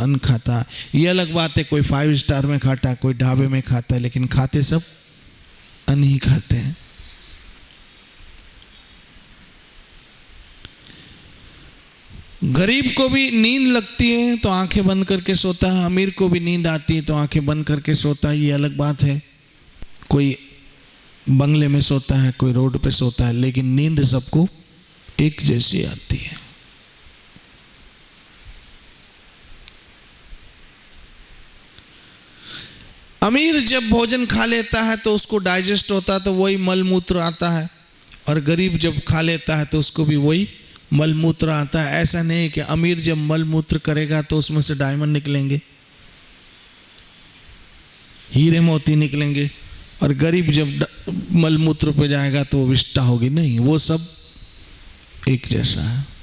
अन्न खाता है। ये अलग बात है, कोई 5 स्टार में खाता है, कोई ढाबे में खाता है, लेकिन खाते सब अन्न ही खाते हैं। गरीब को भी नींद लगती है तो आंखें बंद करके सोता है, अमीर को भी नींद आती है तो आंखें बंद करके सोता है। ये अलग बात है, कोई बंगले में सोता है, कोई रोड पे सोता है, लेकिन नींद सबको एक जैसी आती है। अमीर जब भोजन खा लेता है तो उसको डाइजेस्ट होता है तो वही मल मूत्र आता है, और गरीब जब खा लेता है तो उसको भी वही मल मूत्र आता है। ऐसा नहीं है कि अमीर जब मल मूत्र करेगा तो उसमें से डायमंड निकलेंगे, हीरे मोती निकलेंगे, और गरीब जब मल मूत्र पे जाएगा तो वो विष्ठा होगी। नहीं, वो सब एक जैसा है।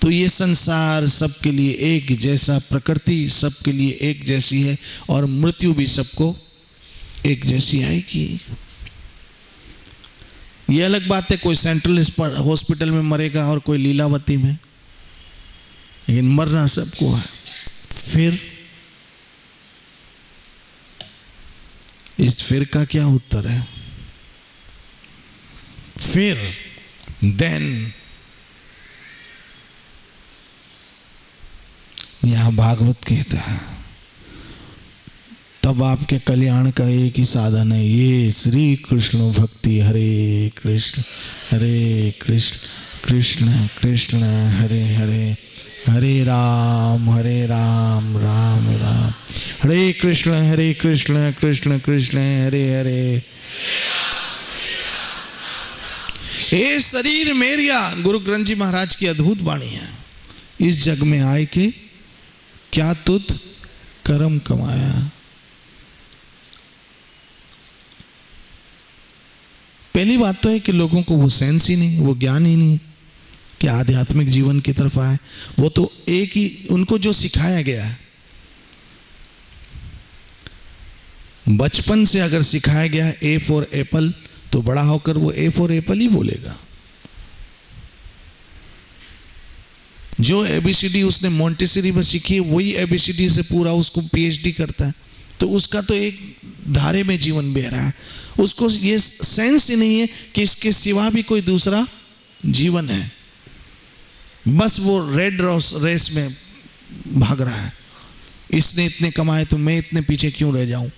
तो ये संसार सबके लिए एक जैसा, प्रकृति सबके लिए एक जैसी है, और मृत्यु भी सबको एक जैसी आएगी। ये अलग बात है, कोई सेंट्रल हॉस्पिटल में मरेगा और कोई लीलावती में, लेकिन मरना सबको है। फिर इस फिर का क्या उत्तर है? फिर देन यहां भागवत कहता है तब आपके कल्याण का एक ही साधन है, ये श्री कृष्ण भक्ति। हरे कृष्ण कृष्ण कृष्ण हरे हरे, हरे राम राम राम हरे कृष्ण कृष्ण कृष्ण हरे हरे। ये शरीर मेरिया, गुरु ग्रंथ जी महाराज की अद्भुत वाणी है। इस जग में आए के क्या तुध कर्म कमाया। पहली बात तो है कि लोगों को वो सेंस ही नहीं, वो ज्ञान ही नहीं कि आध्यात्मिक जीवन की तरफ आए। वो तो एक ही उनको जो सिखाया गया है, बचपन से अगर सिखाया गया है ए फॉर एप्पल, तो बड़ा होकर वो ए फॉर एप्पल ही बोलेगा। जो एबीसीडी उसने मोंटेसरी में सीखी है, वही एबीसीडी से पूरा उसको पीएचडी करता है, तो उसका तो एक धारे में जीवन बह रहा है। उसको ये सेंस ही नहीं है कि इसके सिवा भी कोई दूसरा जीवन है। बस वो रेड रेस में भाग रहा है। इसने इतने कमाए तो मैं इतने पीछे क्यों रह जाऊं,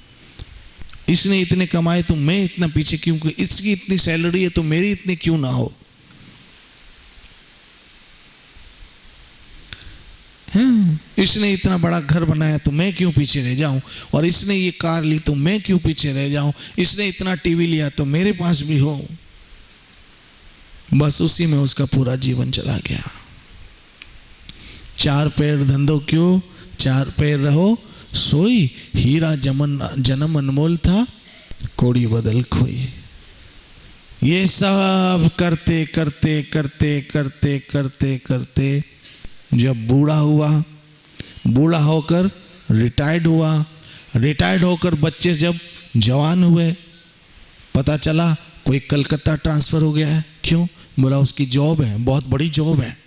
इसने इतने कमाए तो मैं इतना पीछे क्यों, इसकी इतनी सैलरी है तो मेरी इतनी क्यों ना हो। इसने इतना बड़ा घर बनाया तो मैं क्यों पीछे रह जाऊं, और इसने ये कार ली तो मैं क्यों पीछे रह जाऊं, इसने इतना टीवी लिया तो मेरे पास भी हो। बस उसी में उसका पूरा जीवन चला गया। 4 पैर धंधो क्यों, 4 पैर रहो सोई, हीरा जन्म अनमोल था, कोड़ी बदल खोई। ये सब करते करते करते करते करते करते जब बूढ़ा हुआ, बूढ़ा होकर रिटायर्ड हुआ, रिटायर्ड होकर बच्चे जब जवान हुए, पता चला कोई कलकत्ता ट्रांसफ़र हो गया है। क्यों? बोला उसकी जॉब है, बहुत बड़ी जॉब है,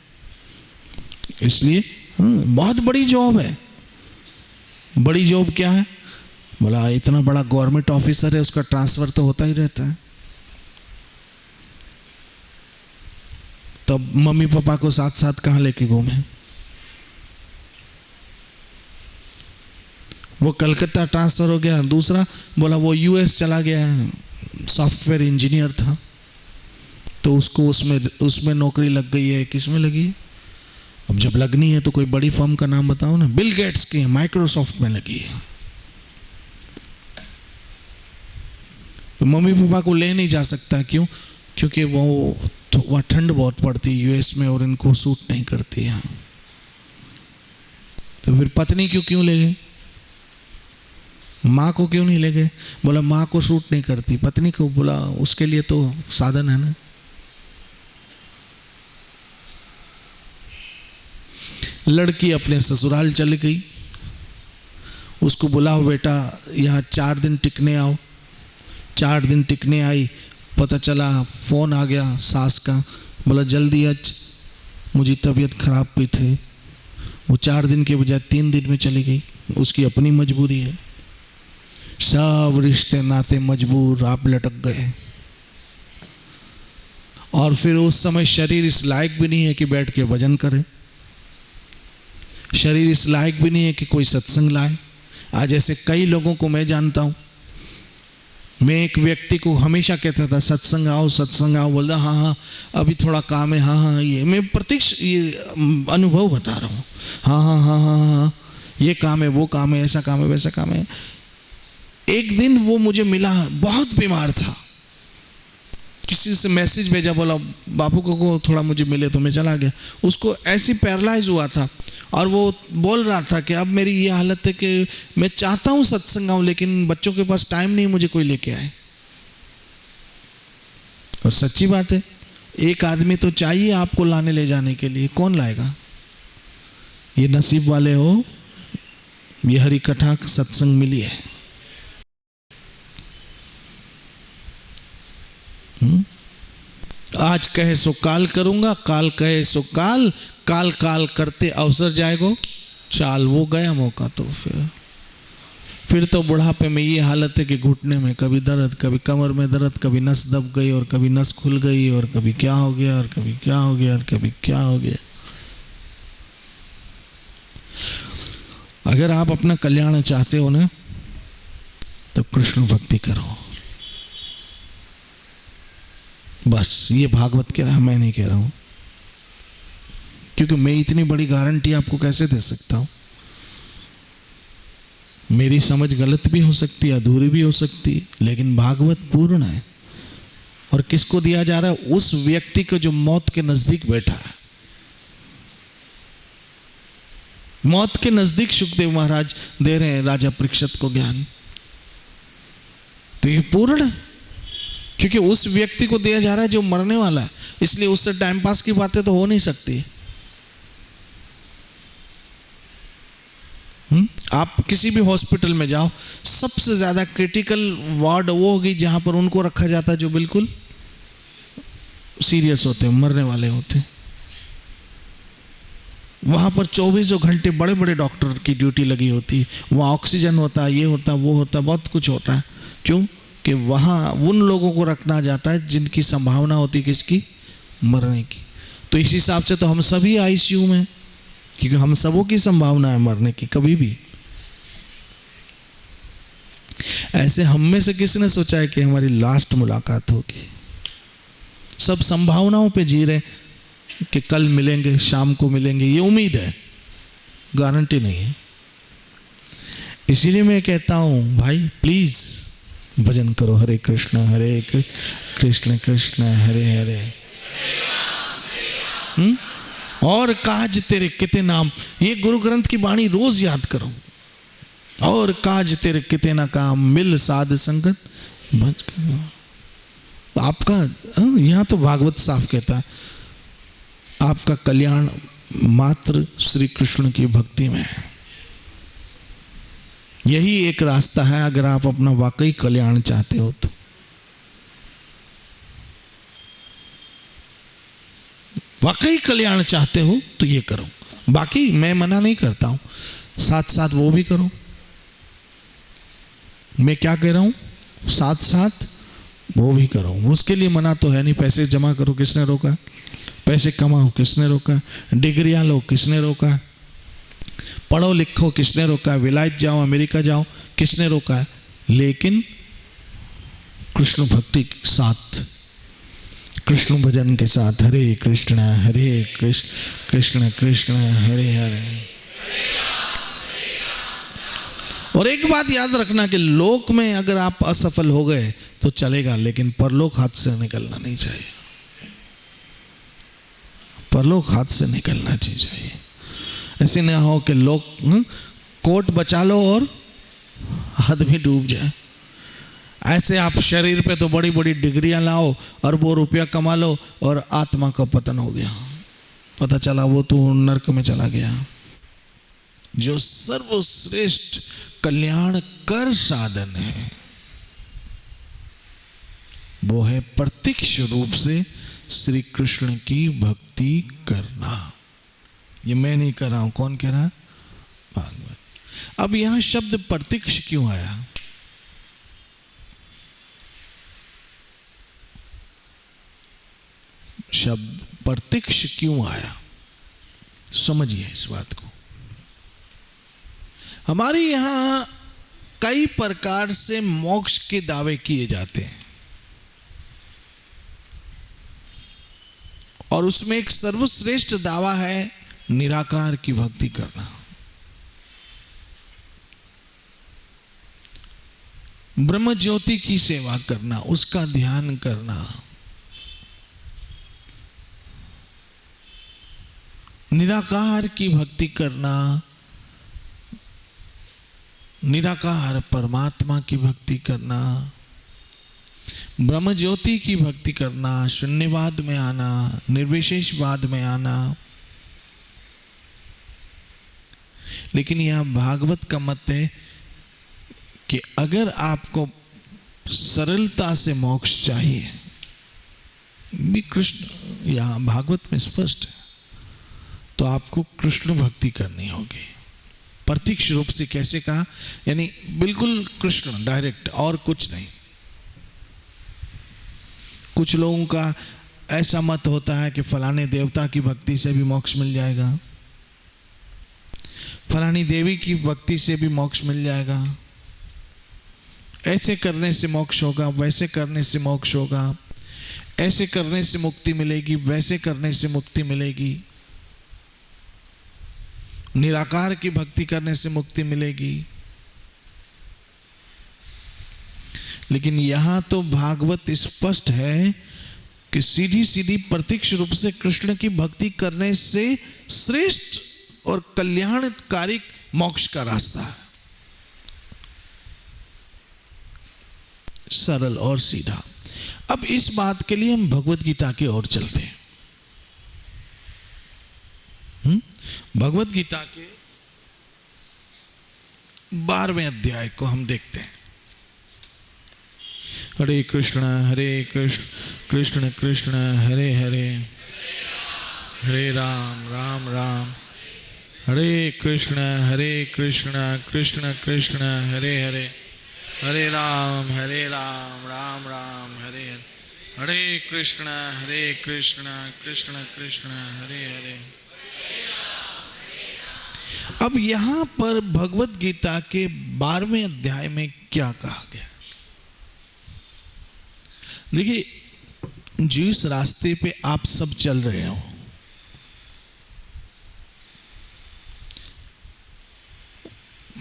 इसलिए बहुत बड़ी जॉब है। बड़ी जॉब क्या है? बोला इतना बड़ा गवर्नमेंट ऑफिसर है, उसका ट्रांसफ़र तो होता ही रहता है। तब मम्मी पापा को साथ साथ कहाँ लेके घूमे? वो कलकत्ता ट्रांसफ़र हो गया। दूसरा बोला वो यूएस चला गया, सॉफ्टवेयर इंजीनियर था, तो उसको उसमें नौकरी लग गई है। किस में लगी है? अब जब लगनी है तो कोई बड़ी फर्म का नाम बताओ ना। बिल गेट्स की माइक्रोसॉफ्ट में लगी है। तो मम्मी पापा को ले नहीं जा सकता। क्यों? क्योंकि वह ठंड बहुत पड़ती है यूएस में और इनको सूट नहीं करती है। तो फिर पत्नी क्यों ले गए? माँ को क्यों नहीं ले गए? बोला माँ को सूट नहीं करती, पत्नी को बोला उसके लिए तो साधन है ना। लड़की अपने ससुराल चली गई, उसको बुलाओ बेटा यहाँ 4 दिन टिकने आओ। 4 दिन टिकने आई, पता चला फ़ोन आ गया सास का, बोला जल्दी आज मुझे तबीयत खराब भी थी। वो 4 दिन के बजाय 3 दिन में चली गई, उसकी अपनी मजबूरी है। सब रिश्ते नाते मजबूर, आप लटक गए। और फिर उस समय शरीर इस लायक भी नहीं है कि बैठ के भजन करे, शरीर इस लायक भी नहीं है कि कोई सत्संग लाए। आज ऐसे कई लोगों को मैं जानता हूं। मैं एक व्यक्ति को हमेशा कहता था सत्संग आओ सत्संग आओ, बोलता हाँ हाँ अभी थोड़ा काम है, हाँ हाँ ये मैं प्रत्यक्ष ये अनुभव बता रहा हूँ, हाँ हाँ हाँ हाँ हाँ ये काम है, वो काम है, ऐसा काम है, वैसा काम है। एक दिन वो मुझे मिला, बहुत बीमार था, किसी से मैसेज भेजा, बोला बापू को थोड़ा मुझे मिले, तो मैं चला गया। उसको ऐसी पैरालाइज हुआ था और वो बोल रहा था कि अब मेरी ये हालत है कि मैं चाहता हूँ सत्संग आऊँ, लेकिन बच्चों के पास टाइम नहीं मुझे कोई लेके आए। और सच्ची बात है, एक आदमी तो चाहिए आपको लाने ले जाने के लिए, कौन लाएगा? ये नसीब वाले हो, ये हरि कथा सत्संग मिली है। आज कहे सो काल करूंगा, काल कहे सो काल, काल काल करते अवसर जाएगो चाल। वो गया मौका तो फिर तो बुढ़ापे में ये हालत है कि घुटने में कभी दर्द, कभी कमर में दर्द, कभी नस दब गई और कभी नस खुल गई और कभी क्या हो गया और कभी क्या हो गया और कभी क्या हो गया। अगर आप अपना कल्याण चाहते हो ना, तो कृष्ण भक्ति करो बस। ये भागवत कह रहा है, मैं नहीं कह रहा हूं, क्योंकि मैं इतनी बड़ी गारंटी आपको कैसे दे सकता हूं। मेरी समझ गलत भी हो सकती है, अधूरी भी हो सकती है, लेकिन भागवत पूर्ण है। और किसको दिया जा रहा है? उस व्यक्ति को जो मौत के नजदीक बैठा है। मौत के नजदीक सुखदेव महाराज दे रहे हैं राजा परीक्षित को ज्ञान। तो ये पूर्ण है, क्योंकि उस व्यक्ति को दिया जा रहा है जो मरने वाला है, इसलिए उससे टाइम पास की बातें तो हो नहीं सकती। आप किसी भी हॉस्पिटल में जाओ, सबसे ज्यादा क्रिटिकल वार्ड वो होगी जहां पर उनको रखा जाता है जो बिल्कुल सीरियस होते हैं, मरने वाले होते हैं। वहां पर 24 घंटे बड़े बड़े डॉक्टर की ड्यूटी लगी होती है। वहां ऑक्सीजन होता है, ये होता वो होता, बहुत कुछ होता है। क्यों? कि वहाँ उन लोगों को रखना जाता है जिनकी संभावना होती है किसकी? मरने की। तो इस हिसाब से तो हम सभी आईसीयू में, क्योंकि हम सबों की संभावना है मरने की कभी भी। ऐसे हम में से किसने सोचा है कि हमारी लास्ट मुलाकात होगी? सब संभावनाओं पे जी रहे कि कल मिलेंगे, शाम को मिलेंगे, ये उम्मीद है, गारंटी नहीं है। इसीलिए मैं कहता हूं भाई प्लीज भजन करो, हरे कृष्ण कृष्ण कृष्ण हरे हरे। और काज तेरे किते नाम, ये गुरु ग्रंथ की वाणी रोज याद करो। और काज तेरे किते ना काम, मिल साध संगत भज करो। आपका यहां तो भागवत साफ कहता है, आपका कल्याण मात्र श्री कृष्ण की भक्ति में है। यही एक रास्ता है अगर आप अपना वाकई कल्याण चाहते हो तो। वाकई कल्याण चाहते हो तो ये करो। बाकी मैं मना नहीं करता हूं, साथ साथ वो भी करो। मैं क्या कह रहा हूं? साथ साथ वो भी करो। उसके लिए मना तो है नहीं। पैसे जमा करो, किसने रोका? पैसे कमाओ, किसने रोका? डिग्रियां लो, किसने रोका? पढ़ो लिखो, किसने रोका? विलायत जाओ, अमेरिका जाओ, किसने रोका है? लेकिन कृष्ण भक्ति के साथ, कृष्ण भजन के साथ, हरे कृष्ण कृष्ण कृष्ण हरे हरे। और एक बात याद रखना कि लोक में अगर आप असफल हो गए तो चलेगा, लेकिन परलोक हाथ से निकलना नहीं चाहिए। परलोक हाथ से निकलना चाहिए। ऐसे ना हो कि लोग कोट बचा लो और हद भी डूब जाए। ऐसे आप शरीर पे तो बड़ी बड़ी डिग्रियां लाओ और वो रुपया कमा लो और आत्मा का पतन हो गया, पता चला वो तो नरक में चला गया। जो सर्वश्रेष्ठ कल्याण कर साधन है वो है प्रत्यक्ष रूप से श्री कृष्ण की भक्ति करना। ये मैं नहीं कर रहा हूं, कौन कह रहा? भागवत। अब यहां शब्द प्रत्यक्ष क्यों आया? शब्द प्रत्यक्ष क्यों आया, समझिए इस बात को। हमारे यहां कई प्रकार से मोक्ष के दावे किए जाते हैं और उसमें एक सर्वश्रेष्ठ दावा है निराकार की भक्ति करना। ब्रह्म ज्योति की सेवा करना, उसका ध्यान करना, निराकार की भक्ति करना, निराकार परमात्मा की भक्ति करना, ब्रह्म ज्योति की भक्ति करना, शून्यवाद में आना, निर्विशेषवाद में आना। लेकिन यह भागवत का मत है कि अगर आपको सरलता से मोक्ष चाहिए, भी कृष्ण यहां भागवत में स्पष्ट है, तो आपको कृष्ण भक्ति करनी होगी। प्रत्यक्ष रूप से कैसे कहा? यानी बिल्कुल कृष्ण डायरेक्ट, और कुछ नहीं। कुछ लोगों का ऐसा मत होता है कि फलाने देवता की भक्ति से भी मोक्ष मिल जाएगा, फलानी देवी की भक्ति से भी मोक्ष मिल जाएगा, ऐसे करने से मोक्ष होगा, वैसे करने से मोक्ष होगा, ऐसे करने से मुक्ति मिलेगी, वैसे करने से मुक्ति मिलेगी, निराकार की भक्ति करने से मुक्ति मिलेगी। लेकिन यहां तो भागवत स्पष्ट है कि सीधी सीधी प्रत्यक्ष रूप से कृष्ण की भक्ति करने से श्रेष्ठ और कल्याणकारी मोक्ष का रास्ता है, सरल और सीधा। अब इस बात के लिए हम भगवत गीता की ओर चलते हैं। भगवत गीता के 12वें अध्याय को हम देखते हैं। हरे कृष्ण कृष्ण कृष्ण हरे हरे, हरे राम राम राम, हरे कृष्ण कृष्ण कृष्ण हरे हरे, हरे राम राम राम हरे हरे, हरे कृष्ण कृष्ण कृष्ण हरे हरे। अब यहां पर भगवत गीता के 12वें अध्याय में क्या कहा गया? देखिए, जिस रास्ते पे आप सब चल रहे हो,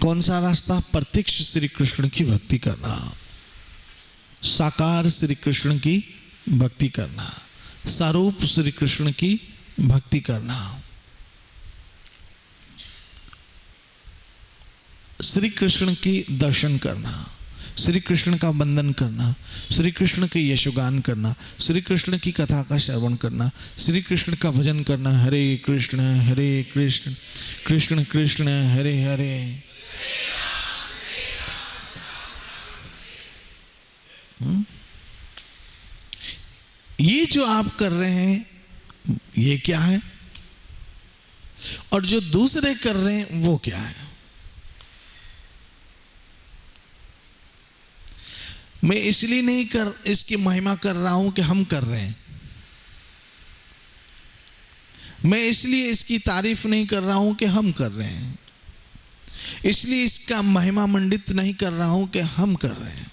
कौन सा रास्ता? प्रत्यक्ष श्री कृष्ण की भक्ति करना, साकार श्री कृष्ण की भक्ति करना, स्वरूप श्री कृष्ण की भक्ति करना, श्री कृष्ण की दर्शन करना, श्री कृष्ण का वंदन करना, श्री कृष्ण के यशोगान करना, श्री कृष्ण की कथा का श्रवण करना, श्री कृष्ण का भजन करना। हरे कृष्ण कृष्ण कृष्ण हरे हरे। ये जो आप कर रहे हैं ये क्या है, और जो दूसरे कर रहे हैं वो क्या है? मैं इसलिए नहीं इसकी महिमा कर रहा हूं कि हम कर रहे हैं, मैं इसलिए इसकी तारीफ नहीं कर रहा हूं कि हम कर रहे हैं, इसलिए इसका महिमा मंडित नहीं कर रहा हूं कि हम कर रहे हैं,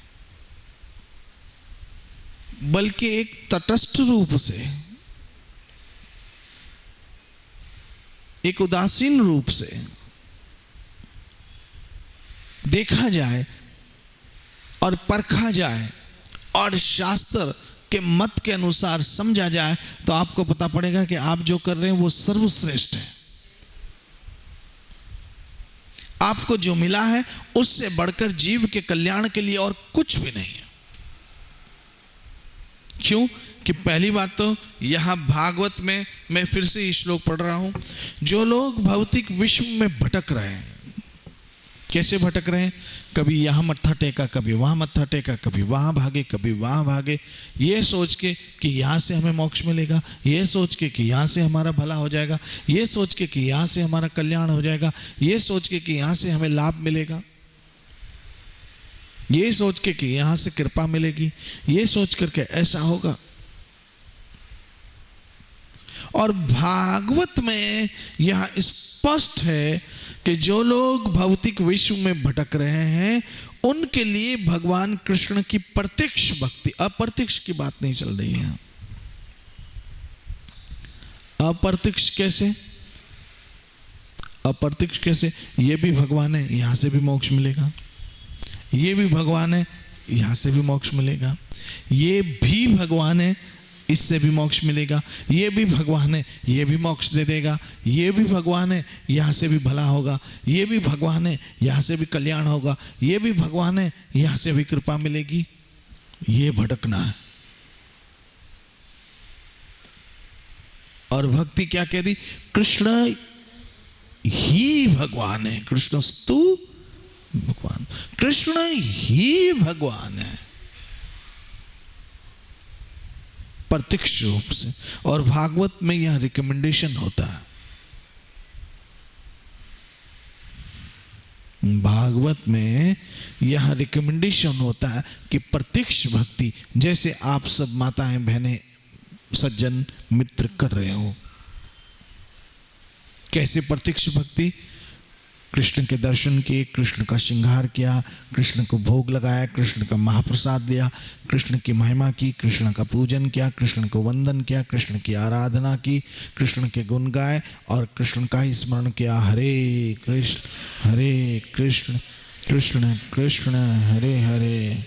बल्कि एक तटस्थ रूप से, एक उदासीन रूप से देखा जाए और परखा जाए और शास्त्र के मत के अनुसार समझा जाए, तो आपको पता पड़ेगा कि आप जो कर रहे हैं वो सर्वश्रेष्ठ है। आपको जो मिला है उससे बढ़कर जीव के कल्याण के लिए और कुछ भी नहीं है। क्यों? कि पहली बात तो यहां भागवत में, मैं फिर से श्लोक पढ़ रहा हूं, जो लोग भौतिक विश्व में भटक रहे हैं, कैसे भटक रहे हैं? कभी यहाँ मत्था टेका, कभी वहाँ मत्था टेका, कभी वहाँ भागे, कभी वहाँ भागे, ये सोच के कि यहाँ से हमें मोक्ष मिलेगा, ये सोच के कि यहाँ से हमारा भला हो जाएगा, ये सोच के कि यहाँ से हमारा कल्याण हो जाएगा, ये सोच के कि यहाँ से हमें लाभ मिलेगा, ये सोच के कि यहाँ से कृपा मिलेगी, ये सोच करके ऐसा होगा। और भागवत में यह स्पष्ट है कि जो लोग भौतिक विश्व में भटक रहे हैं उनके लिए भगवान कृष्ण की प्रत्यक्ष भक्ति, अप्रत्यक्ष की बात नहीं चल रही है। अप्रत्यक्ष कैसे? अप्रत्यक्ष कैसे? ये भी भगवान है, यहां से भी मोक्ष मिलेगा, ये भी भगवान है, यहां से भी मोक्ष मिलेगा, ये भी भगवान है, इससे भी मोक्ष मिलेगा, ये भी भगवान है, ये भी मोक्ष दे देगा, ये भी भगवान है, यहाँ से भी भला होगा, ये भी भगवान है, यहाँ से भी कल्याण होगा, ये भी भगवान है, यहाँ से भी कृपा मिलेगी। ये भटकना है। और भक्ति क्या कह रही? कृष्ण ही भगवान है, कृष्णस्तु भगवान, कृष्ण ही भगवान है प्रत्यक्ष रूप से। और भागवत में यह रिकमेंडेशन होता है, भागवत में यह रिकमेंडेशन होता है कि प्रत्यक्ष भक्ति, जैसे आप सब माताएं बहनें सज्जन मित्र कर रहे हो, कैसे प्रत्यक्ष भक्ति? कृष्ण के दर्शन किए, कृष्ण का श्रृंगार किया, कृष्ण को भोग लगाया, कृष्ण का महाप्रसाद दिया, कृष्ण की महिमा की, कृष्ण का पूजन किया, कृष्ण को वंदन किया, कृष्ण की आराधना की, कृष्ण के गुण गाए और कृष्ण का ही स्मरण किया। हरे कृष्ण कृष्ण कृष्ण हरे हरे।